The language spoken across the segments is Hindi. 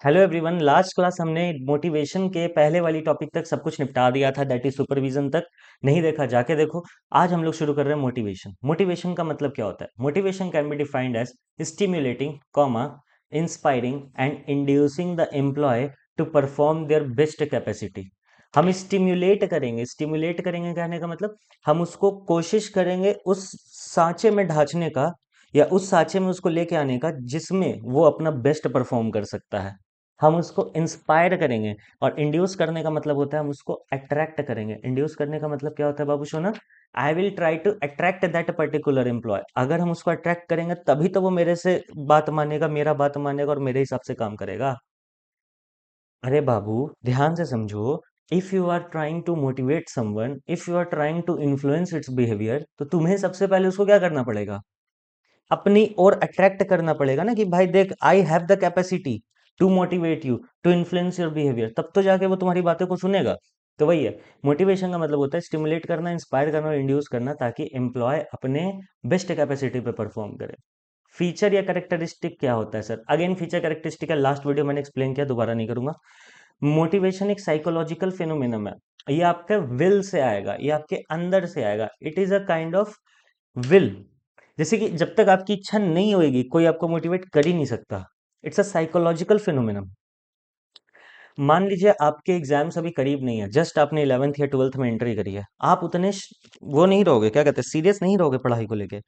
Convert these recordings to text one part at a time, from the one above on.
Hello everyone. लास्ट क्लास हमने मोटिवेशन के पहले वाली टॉपिक तक सब कुछ निपटा दिया था, दैट इज सुपरविजन तक। नहीं देखा जाके देखो। आज हम लोग शुरू कर रहे हैं मोटिवेशन। मोटिवेशन का मतलब क्या होता है? Motivation can be defined as stimulating comma inspiring and inducing the employ to perform their best capacity. हम स्टिम्युलेट करेंगे कहने का मतलब हम उसको कोशिश करेंगे उस सांचे में ढांचने का, या उस सांचे में उसको लेके आने का जिसमें वो अपना बेस्ट परफॉर्म कर सकता है। हम उसको इंस्पायर करेंगे। और इंड्यूस करने का मतलब होता है हम उसको अट्रैक्ट करेंगे। इंड्यूस करने का मतलब क्या होता है बाबू सोना? I will try to attract that particular employ. अगर हम उसको अट्रैक्ट करेंगे तभी तो वो मेरे से बात मानेगा, मेरा बात मानेगा और मेरे हिसाब से काम करेगा। अरे बाबू, ध्यान से समझो। If you are trying to motivate someone, if you are trying to influence its behaviour, तो तुम्हें सबसे पहले उसको क्या करना पड़ेगा? अपनी ओर अट्रैक्ट करना पड़ेगा ना, कि भाई देख, I have the capacity to motivate you, to influence your behaviour. तब तो जाके वो तुम्हारी बातों को सुनेगा। तो वही है, मोटिवेशन का मतलब होता है स्टिमुलेट करना, इंस्पायर करना और इंड्यूस करना, ताकि एम्प्लॉय अपने बेस्ट कैपेसिटी पे परफॉर्म करे। फीचर या कैरेक्टरिस्टिक क्या होता है सर? अगेन फीचर कैरेक्टरिस्टिक का लास्ट वीडियो मैंने एक्सप्लेन किया, दोबारा नहीं करूंगा। मोटिवेशन एक साइकोलॉजिकल फिनोमिनम है। ये आपके विल से आएगा, ये आपके अंदर से आएगा। It is a kind of will. जैसे कि जब तक आपकी इच्छा नहीं होएगी कोई आपको मोटिवेट कर ही नहीं सकता। It's a psychological phenomenon. मान लीजिए आपके एग्जाम्स अभी करीब नहीं है, जस्ट आपने 11th या 12th में एंट्री करी है। आप उतने वो नहीं रहोगे, क्या कहते हैं, सीरियस नहीं रहोगे पढ़ाई को लेके।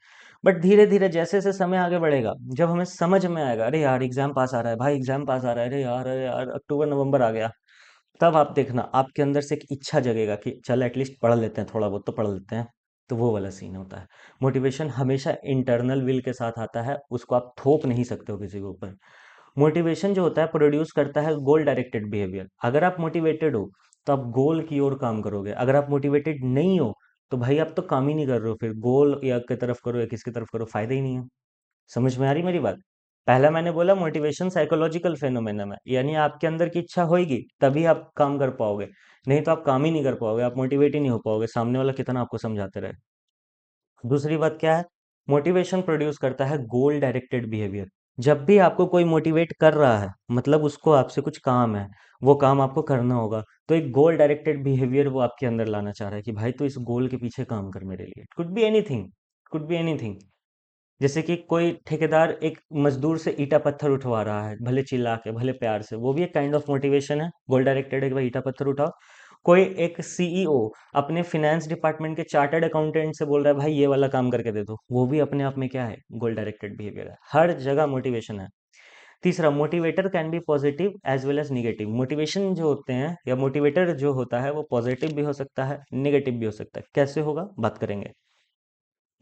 बट धीरे धीरे जैसे जैसे समय आगे बढ़ेगा, जब हमें समझ में आएगा, अरे यार एग्जाम पास आ रहा है, भाई एग्जाम पास आ रहा है, अरे यार अक्टूबर नवंबर आ गया, तब आप देखना आपके अंदर से एक इच्छा जगेगा कि चल एटलीस्ट पढ़ लेते हैं, थोड़ा बहुत तो पढ़ लेते हैं। तो वो वाला सीन होता है। मोटिवेशन हमेशा इंटरनल विल के साथ आता है, उसको आप थोप नहीं सकते हो किसी के ऊपर। मोटिवेशन जो होता है प्रोड्यूस करता है गोल डायरेक्टेड बिहेवियर। अगर आप मोटिवेटेड हो तो आप गोल की ओर काम करोगे। अगर आप मोटिवेटेड नहीं हो तो भाई आप तो काम ही नहीं कर रहे हो, फिर गोल या की तरफ करो या किसकी तरफ करो, फायदा ही नहीं है। समझ में आ रही मेरी बात? पहला मैंने बोला मोटिवेशन साइकोलॉजिकल फेनोमेनन है, यानी आपके अंदर की इच्छा होगी तभी आप काम कर पाओगे। नहीं तो आप काम ही नहीं कर पाओगे, आप मोटिवेट ही नहीं हो पाओगे, सामने वाला कितना आपको समझाते रहे। दूसरी बात क्या है? मोटिवेशन प्रोड्यूस करता है गोल डायरेक्टेड बिहेवियर। जब भी आपको कोई मोटिवेट कर रहा है मतलब उसको आपसे कुछ काम है, वो काम आपको करना होगा, तो एक गोल डायरेक्टेड बिहेवियर वो आपके अंदर लाना चाह रहा है कि भाई तू इस गोल के पीछे काम कर मेरे लिए। Could be anything, could be anything. जैसे कि कोई ठेकेदार एक मजदूर से ईटा पत्थर उठवा रहा है, भले चिल्ला के भले प्यार से, वो भी एक काइंड ऑफ मोटिवेशन है, गोल डायरेक्टेड है कि भाई ईटा पत्थर उठाओ। कोई एक सीईओ अपने फिनेंस डिपार्टमेंट के चार्टर्ड अकाउंटेंट से बोल रहा है भाई ये वाला काम करके दे दो, वो भी अपने आप में क्या है? गोल डायरेक्टेड बिहेवियर है। हर जगह मोटिवेशन है। तीसरा, motivator can be positive as well as negative. Motivation जो होते हैं या मोटिवेटर जो होता है वो पॉजिटिव भी हो सकता है, नेगेटिव भी हो सकता है। कैसे होगा बात करेंगे।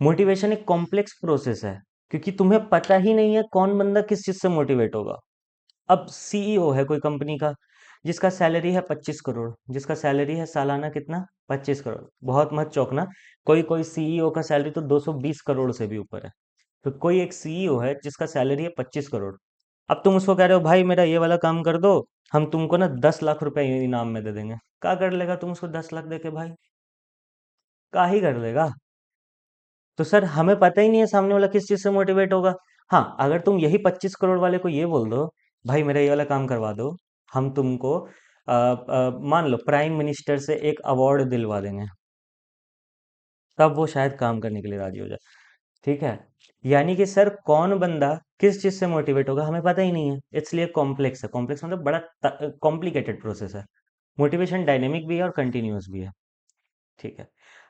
मोटिवेशन एक कॉम्प्लेक्स प्रोसेस है, क्योंकि तुम्हें पता ही नहीं है कौन बंदा किस चीज से मोटिवेट होगा। अब सीईओ है कोई कंपनी का, जिसका सैलरी है 25 करोड़, जिसका सैलरी है सालाना कितना? 25 करोड़। बहुत मत चौंकना, कोई कोई सीईओ का सैलरी तो 220 करोड़ से भी ऊपर है। तो कोई एक सीईओ है जिसका सैलरी है 25 करोड़। अब तुम उसको कह रहे हो भाई मेरा ये वाला काम कर दो, हम तुमको ना 10 लाख रुपए इनाम में दे देंगे। क्या कर लेगा तुम उसको 10 लाख दे के भाई? का ही कर लेगा? तो सर हमें पता ही नहीं है सामने वाला किस चीज से मोटिवेट होगा। हाँ, अगर तुम यही 25 करोड़ वाले को ये बोल दो, भाई मेरा ये वाला काम करवा दो, हम तुमको मान लो प्राइम मिनिस्टर से एक अवार्ड दिलवा देंगे, तब वो शायद काम करने के लिए राजी हो जाए। ठीक है। यानी कि सर कौन बंदा किस चीज से मोटिवेट होगा हमें पता ही नहीं है, इसलिए कॉम्प्लेक्स है। कॉम्प्लेक्स मतलब बड़ा कॉम्प्लिकेटेड प्रोसेस है। मोटिवेशन डायनेमिक भी है और कंटिन्यूअस भी है। ठीक है।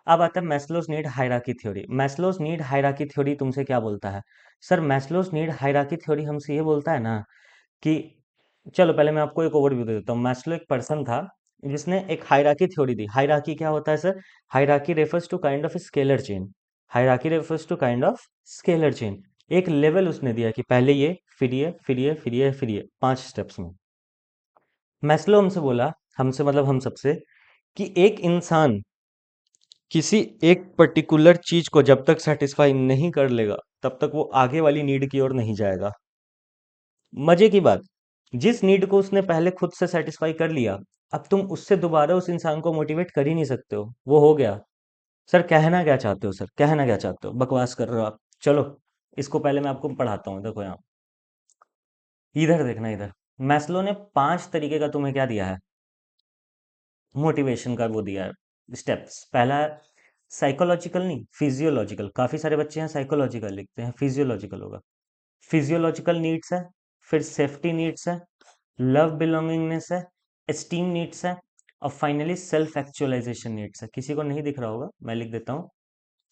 अब आता है Maslow's need hierarchy theory. Maslow's need hierarchy theory तुमसे क्या बोलता है? Sir Maslow's need hierarchy theory हमसे ये बोलता है ना कि, चलो पहले मैं आपको एक ओवरव्यू दे देता हूँ। मैस्लो एक पर्सन था जिसने एक हायरार्की थ्योरी दी। हायरार्की क्या होता है sir? Hierarchy refers to kind of scalar chain. Hierarchy refers to kind of scalar chain. एक लेवल उसने दिया कि पहले ये, फिर ये, फिर ये, फिर ये, फिर ये, 5 स्टेप्स में। मैस्लो हमसे बोला, हमसे मतलब हम सबसे, कि एक इंसान किसी एक पर्टिकुलर चीज को जब तक सेटिस्फाई नहीं कर लेगा तब तक वो आगे वाली नीड की ओर नहीं जाएगा। मजे की बात, जिस नीड को उसने पहले खुद से सेटिस्फाई कर लिया, अब तुम उससे दोबारा उस इंसान को मोटिवेट कर ही नहीं सकते हो, वो हो गया। सर कहना क्या चाहते हो? सर कहना क्या चाहते हो? बकवास कर रहे हो आप? चलो इसको पहले मैं आपको पढ़ाता हूँ। देखो यहाँ, इधर देखना, इधर। मैस्लो ने 5 तरीके का तुम्हें क्या दिया है, मोटिवेशन का वो दिया है स्टेप्स। पहला है साइकोलॉजिकल, नहीं फिजियोलॉजिकल, काफी सारे बच्चे हैं साइकोलॉजिकल लिखते हैं, फिजियोलॉजिकल होगा। फिजियोलॉजिकल नीड्स है, फिर सेफ्टी नीड्स है, लव बिलोंगिंगनेस है, एस्टीम नीड्स है, और फाइनली सेल्फ एक्चुअलाइजेशन नीड्स है। किसी को नहीं दिख रहा होगा, मैं लिख देता हूँ,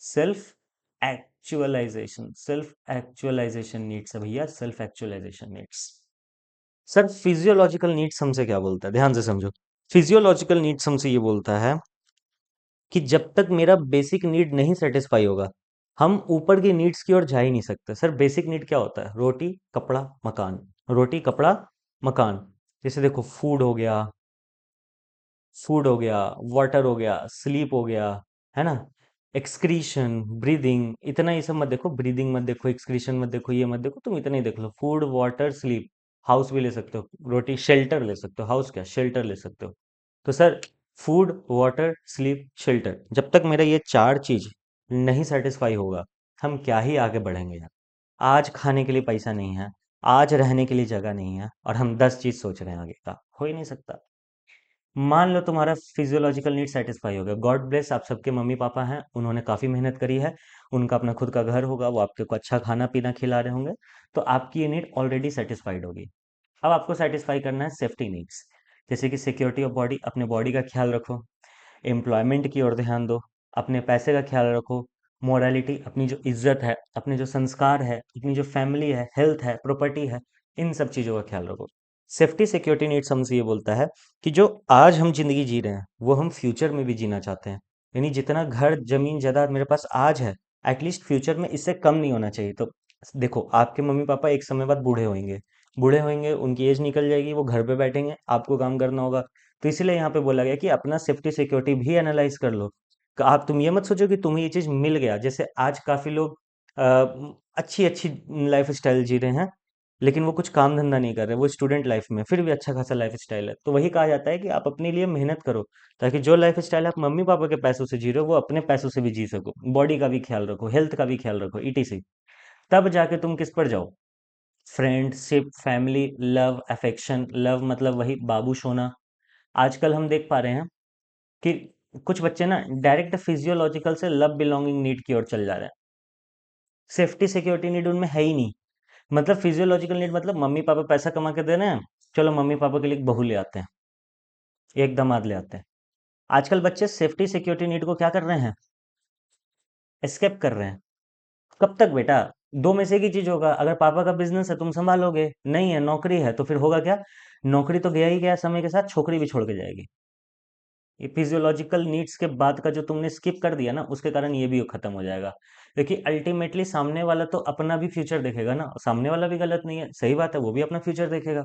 self actualization, self actualization needs है भैया, self actualization needs. Sir physiological needs हमसे क्या बोलता है, ध्यान से समझो। फिजियोलॉजिकल नीड्स हमसे ये बोलता है कि जब तक मेरा बेसिक नीड नहीं सेटिस्फाई होगा, हम ऊपर की नीड्स की ओर जा ही नहीं सकते। सर बेसिक नीड क्या होता है, रोटी कपड़ा मकान, रोटी कपड़ा मकान। जैसे देखो फूड हो गया, फूड हो गया, वाटर हो गया, स्लीप हो गया, है ना, एक्सक्रीशन, ब्रीदिंग, इतना ये सब मत देखो, ब्रीदिंग मत देखो, एक्सक्रीशन मत देखो, ये मत देखो, तुम इतना ही देख लो, फूड वाटर स्लीप। हाउस भी ले सकते हो, रोटी शेल्टर ले सकते हो, हाउस क्या शेल्टर ले सकते हो। तो sir food water sleep shelter, जब तक मेरा ये चार चीज नहीं सेटिस्फाई होगा, हम क्या ही आगे बढ़ेंगे यार। आज खाने के लिए पैसा नहीं है, आज रहने के लिए जगह नहीं है, और हम 10 चीज सोच रहे हैं आगे का, हो ही नहीं सकता। मान लो तुम्हारा फिजियोलॉजिकल नीड सेटिस्फाई हो गया, गॉड ब्लेस, आप सबके मम्मी पापा हैं, उन्होंने काफ़ी मेहनत करी है, उनका अपना खुद का घर होगा, वो आपको अच्छा खाना पीना खिला रहे होंगे, तो आपकी ये नीड ऑलरेडी सेटिस्फाइड होगी। अब आपको सेटिस्फाई करना है सेफ्टी नीड्स, जैसे कि सिक्योरिटी ऑफ बॉडी, अपने बॉडी का ख्याल रखो, एम्प्लॉयमेंट की ओर ध्यान दो, अपने पैसे का ख्याल रखो, मोरालिटी, अपनी जो इज्जत है, अपने जो संस्कार है, अपनी जो फैमिली है, हेल्थ है, प्रॉपर्टी है, इन सब चीज़ों का ख्याल रखो। सेफ्टी सिक्योरिटी नीड्स हमसे ये बोलता है कि जो आज हम जिंदगी जी रहे हैं वो हम फ्यूचर में भी जीना चाहते हैं। यानी जितना घर जमीन जायदाद मेरे पास आज है, एटलीस्ट फ्यूचर में इससे कम नहीं होना चाहिए। तो देखो आपके मम्मी पापा एक समय बाद बूढ़े होंगे, बूढ़े होंगे, उनकी एज निकल जाएगी, वो घर पे बैठेंगे, आपको काम करना होगा। तो इसीलिए यहाँ पे बोला गया कि अपना सेफ्टी सिक्योरिटी भी एनालाइज कर लो। आप तुम ये मत सोचो कि तुम्हें ये चीज मिल गया, जैसे आज काफी लोग अच्छी अच्छी लाइफ स्टाइल जी रहे हैं, लेकिन वो कुछ काम धंधा नहीं कर रहे, वो स्टूडेंट लाइफ में फिर भी अच्छा खासा लाइफ स्टाइल है। तो वही कहा जाता है कि आप अपने लिए मेहनत करो, ताकि जो लाइफ स्टाइल आप मम्मी पापा के पैसों से जी रहे हो वो अपने पैसों से भी जी सको, बॉडी का भी ख्याल रखो, हेल्थ का भी ख्याल रखो, ईटीसी। तब जाके तुम किस पर जाओ, friendship, family, love, affection. Love मतलब वही बाबू सोना। आजकल हम देख पा रहे हैं कि कुछ बच्चे ना डायरेक्ट फिजियोलॉजिकल से लव बिलोंगिंग नीड की ओर चल जा रहे हैं। सेफ्टी सिक्योरिटी नीड उनमें है ही नहीं। मतलब फिजियोलॉजिकल नीड मतलब मम्मी पापा पैसा कमा के दे रहे हैं, चलो मम्मी पापा के लिए एक बहू ले आते हैं, एक दामाद ले आते हैं। आजकल बच्चे सेफ्टी सिक्योरिटी नीड को क्या कर रहे हैं, एस्केप कर रहे हैं। कब तक बेटा, दो में से एक ही चीज होगा, अगर पापा का बिजनेस है तुम संभालोगे, नहीं है नौकरी है तो फिर होगा क्या, नौकरी तो गया ही गया, समय के साथ छोकरी भी छोड़ के जाएगी। ये फिजियोलॉजिकल नीड्स के बाद का जो तुमने स्किप कर दिया ना, उसके कारण ये भी खत्म हो जाएगा। क्योंकि अल्टीमेटली सामने वाला तो अपना भी फ्यूचर देखेगा ना, सामने वाला भी गलत नहीं है, सही बात है, वो भी अपना फ्यूचर देखेगा।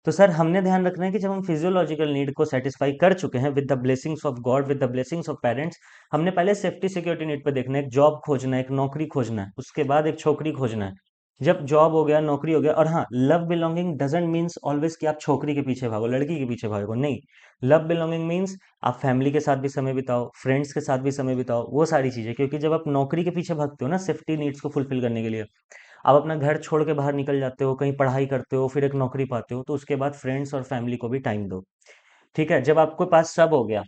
तो सर हमने ध्यान रखना है कि जब हम फिजियोलॉजिकल नीड को सेटिस्फाई कर चुके हैं with the blessings of God, with the blessings of parents, हमने पहले सेफ्टी सिक्योरिटी नीड पे देखना है, एक जॉब खोजना है, एक नौकरी खोजना है, उसके बाद एक छोकरी खोजना है। जब जॉब हो गया, नौकरी हो गया, और हाँ, love belonging doesn't means always कि आप छोकरी के पीछे भागो, लड़की के पीछे भागो, नहीं। लव बिलोंगिंग मीन्स आप फैमिली के साथ भी समय बिताओ, फ्रेंड्स के साथ भी समय बिताओ, वो सारी चीजें। क्योंकि जब आप नौकरी के पीछे भागते हो ना सेफ्टी नीड्स को फुलफिल करने के लिए, आप अपना घर छोड़ के बाहर निकल जाते हो, कहीं पढ़ाई करते हो, फिर एक नौकरी पाते हो, तो उसके बाद फ्रेंड्स और फैमिली को भी टाइम दो। ठीक है, जब आपके पास सब हो गया,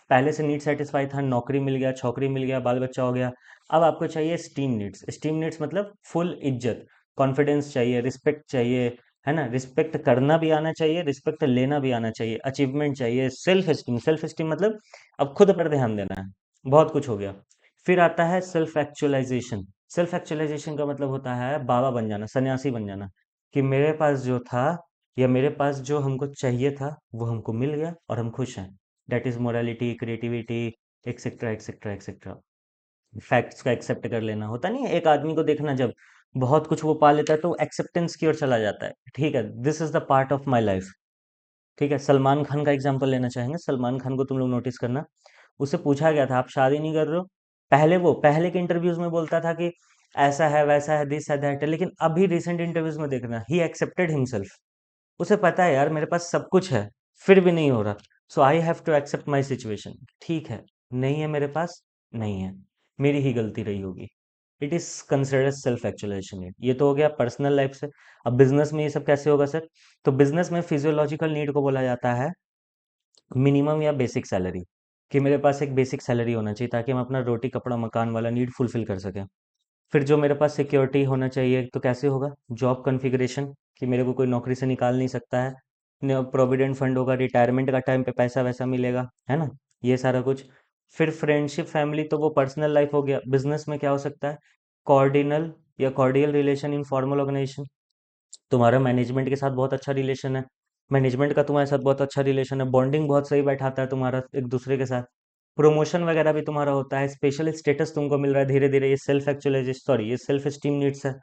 पहले से नीड सेटिस्फाई था, नौकरी मिल गया, छोकरी मिल गया, बाल बच्चा हो गया, अब आपको चाहिए स्टीम नीड्स। स्टीम नीड्स मतलब फुल इज्जत, कॉन्फिडेंस चाहिए, रिस्पेक्ट चाहिए, है ना, रिस्पेक्ट करना भी आना चाहिए, रिस्पेक्ट लेना भी आना चाहिए, अचीवमेंट चाहिए, सेल्फ एस्टीम। सेल्फ एस्टीम मतलब अब खुद पर ध्यान देना है। बहुत कुछ हो गया। फिर आता है सेल्फ एक्चुअलाइजेशन। सेल्फ एक्चुअलाइजेशन का मतलब होता है बाबा बन जाना, सन्यासी बन जाना, कि मेरे पास जो था या मेरे पास जो हमको चाहिए था वो हमको मिल गया और हम खुश हैं। That is morality, creativity, etcetera etcetera etcetera. Facts का एक्सेप्ट कर लेना होता नहीं है, एक आदमी को देखना जब बहुत कुछ वो पा लेता है तो एक्सेप्टेंस की ओर चला जाता है, ठीक है, this is the part of my life. ठीक है, सलमान खान का एग्जाम्पल लेना चाहेंगे, सलमान खान को तुम लोग नोटिस करना, उसे पूछा गया था आप शादी नहीं कर रहे हो, पहले वो पहले के इंटरव्यूज में बोलता था कि ऐसा है वैसा है, दिस है दैट है, लेकिन अभी रिसेंट इंटरव्यूज में देखना, ही एक्सेप्टेड हिमसेल्फ। उसे पता है यार मेरे पास सब कुछ है, फिर भी नहीं हो रहा, so I have to accept my situation. ठीक है, नहीं है मेरे पास, नहीं है, मेरी ही गलती रही होगी, it is considered self actualization need. ये तो हो गया पर्सनल लाइफ से। अब बिजनेस में ये सब कैसे होगा सर? तो बिजनेस में फिजियोलॉजिकल नीड को बोला जाता है मिनिमम या बेसिक सैलरी, कि मेरे पास एक बेसिक सैलरी होना चाहिए ताकि हम अपना रोटी कपड़ा मकान वाला नीड फुलफिल कर सकें। फिर जो मेरे पास सिक्योरिटी होना चाहिए, तो कैसे होगा? जॉब कॉन्फ़िगरेशन, कि मेरे को कोई नौकरी से निकाल नहीं सकता है। प्रोविडेंट फंड होगा, रिटायरमेंट का टाइम पे पैसा वैसा मिलेगा, है ना? ये सारा कुछ। फिर फ्रेंडशिप फैमिली तो वो पर्सनल लाइफ हो गया। बिजनेस में क्या हो सकता है? कॉर्डिनल या cordial relation informal organization, तुम्हारा मैनेजमेंट के साथ बहुत अच्छा रिलेशन है, मैनेजमेंट का तुम्हारे साथ बहुत अच्छा रिलेशन है, बॉन्डिंग बहुत सही बैठाता है तुम्हारा एक दूसरे के साथ। प्रमोशन वगैरह भी तुम्हारा होता है, स्पेशल स्टेटस तुमको मिल रहा है धीरे धीरे, ये सेल्फ एक्चुअलाइजेशन, सॉरी ये सेल्फ एस्टीम नीड्स है।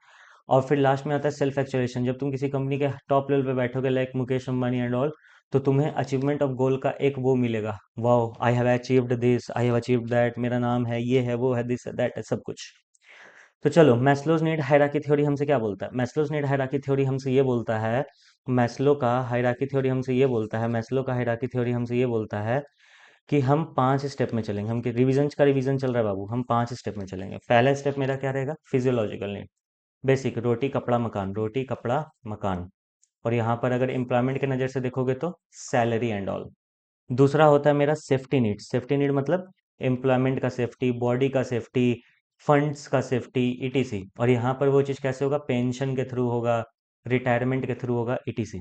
और फिर लास्ट में आता है सेल्फ एक्चुअलाइजेशन, जब तुम किसी कंपनी के टॉप लेवल पे बैठोगे like Mukesh Ambani and all, तो तुम्हें अचीवमेंट ऑफ गोल का एक वो मिलेगा, wow I have achieved this, I have achieved that, मेरा नाम है, ये है, वो है, दिस है, दैट है, सब कुछ। तो चलो, मैस्लोज नीड हायरार्की थ्योरी हमसे क्या बोलता है? मैस्लोज नीड हायरार्की थ्योरी हमसे ये बोलता है, मैस्लो का हायरार्की थ्योरी हमसे ये बोलता है, मैस्लो का हायरार्की थ्योरी हमसे ये बोलता है कि हम 5 स्टेप में चलेंगे। हम रिवीजन का रिवीजन चल रहा है बाबू, हम 5 स्टेप में चलेंगे। पहला स्टेप मेरा क्या रहेगा? फिजियोलॉजिकल नीड, बेसिक, रोटी कपड़ा मकान, रोटी कपड़ा मकान। और यहाँ पर अगर एम्प्लॉयमेंट के नज़र से देखोगे तो सैलरी एंड ऑल। दूसरा होता है मेरा सेफ्टी नीड। सेफ्टी नीड मतलब एम्प्लॉयमेंट का सेफ्टी, बॉडी का सेफ्टी, फंड्स का सेफ्टी, ईटीसी। और यहाँ पर वो चीज़ कैसे होगा? पेंशन के थ्रू होगा, रिटायरमेंट के थ्रू होगा, ईटीसी।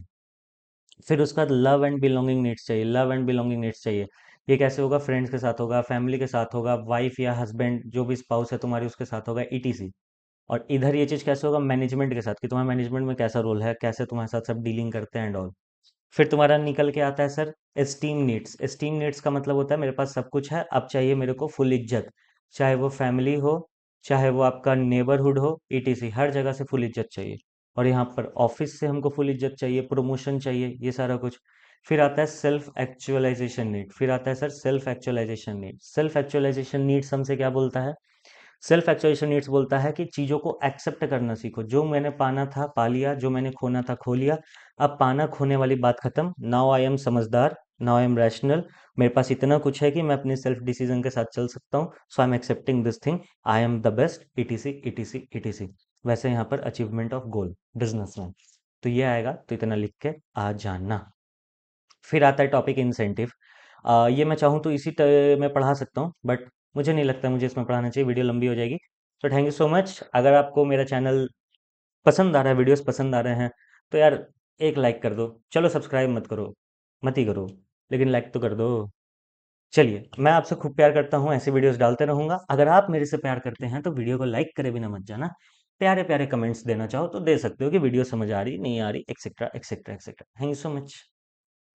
फिर उसका लव एंड बिलोंगिंग नीड्स चाहिए, लव एंड बिलोंगिंग नीड्स चाहिए। ये कैसे होगा? फ्रेंड्स के साथ होगा, फैमिली के साथ होगा, वाइफ या हस्बैंड जो भी स्पाउस है तुम्हारी उसके साथ होगा, ईटीसी। और इधर ये चीज़ कैसे होगा? मैनेजमेंट के साथ, कि तुम्हारे मैनेजमेंट में कैसा रोल है, कैसे तुम्हारे साथ सब डीलिंग करते हैं एंड ऑल। फिर तुम्हारा निकल के आता है sir esteem needs. Esteem needs का मतलब होता है मेरे पास सब कुछ है, अब चाहिए मेरे को फुल इज्जत, चाहे वो फैमिली हो, चाहे वो आपका नेबरहुड हो, ईटीसी, हर जगह से फुल इज्जत चाहिए। और यहाँ पर ऑफिस से हमको फुल इज्जत चाहिए, प्रमोशन चाहिए, ये सारा कुछ। फिर आता है सेल्फ एक्चुअलाइजेशन नीड, फिर आता है sir self actualization need. Self actualization needs हमसे क्या बोलता है? सेल्फ एक्चुअलाइजेशन नीड्स बोलता है कि चीज़ों को एक्सेप्ट करना सीखो। जो मैंने पाना था पा लिया, जो मैंने खोना था खो लिया, अब पाना खोने वाली बात खत्म। नाउ आई एम समझदार, नाउ आई एम रैशनल, मेरे पास इतना कुछ है कि मैं अपने सेल्फ डिसीजन के साथ चल सकता हूँ, so I am accepting this thing, I am the best, etc etc etc. वैसे यहाँ पर अचीवमेंट ऑफ गोल बिजनेस में, तो ये आएगा, तो इतना लिख के आ जाना। फिर आता है टॉपिक इंसेंटिव। ये मैं चाहूँ तो इसी तरह मैं पढ़ा सकता हूँ, बट मुझे नहीं लगता मुझे इसमें पढ़ाना चाहिए, वीडियो लंबी हो जाएगी। तो थैंक यू सो मच। अगर आपको मेरा चैनल पसंद आ रहा है, वीडियोस पसंद आ रहे हैं, तो यार एक लाइक कर दो। चलो सब्सक्राइब मत करो, मत ही करो, लेकिन लाइक तो कर दो। चलिए, मैं आपसे खूब प्यार करता हूँ, ऐसे वीडियोस डालते रहूंगा। अगर आप मेरे से प्यार करते हैं तो वीडियो को लाइक करे बिना मत जाना। प्यारे प्यारे कमेंट्स देना चाहो तो दे सकते हो कि वीडियो समझ आ रही नहीं आ रही, etcetera etcetera etcetera. Thank you so much.